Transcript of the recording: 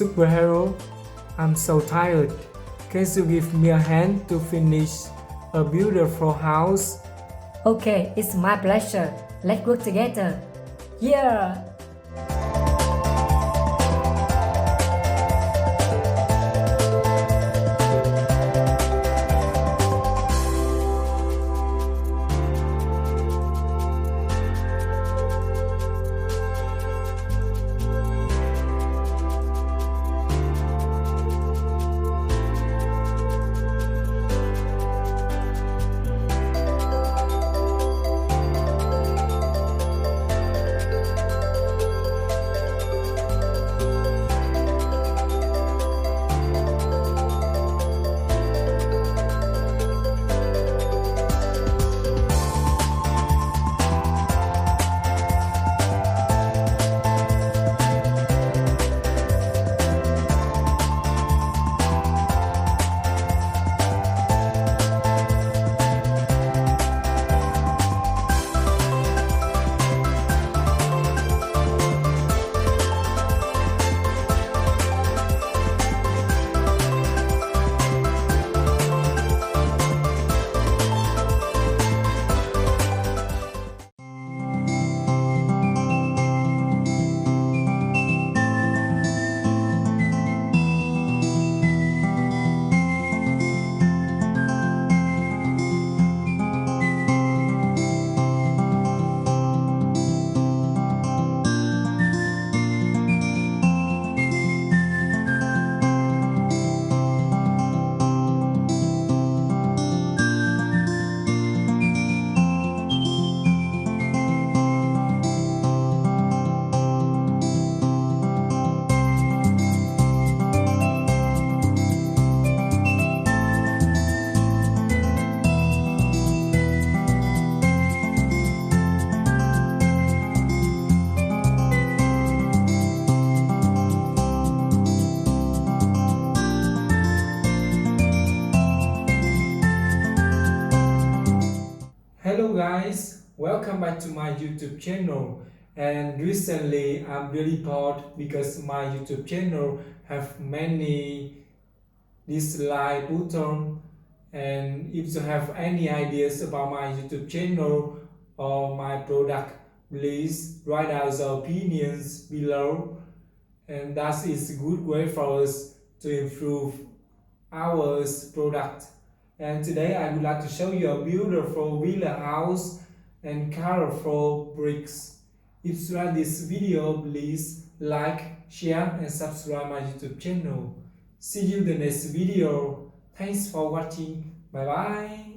Superhero, I'm so tired. Can you give me a hand to finish a beautiful house? Okay, it's my pleasure. Let's work together. Yeah! Hello guys, welcome back to my YouTube channel. And recently I'm really proud because my YouTube channel have many dislike button. And if you have any ideas about my YouTube channel or my product, please write out the opinions below. And that is a good way for us to improve our product. And today I would like to show you a beautiful villa house and colorful bricks. If you like this video, please like, share and subscribe my YouTube channel. See you in the next video. Thanks for watching. Bye bye.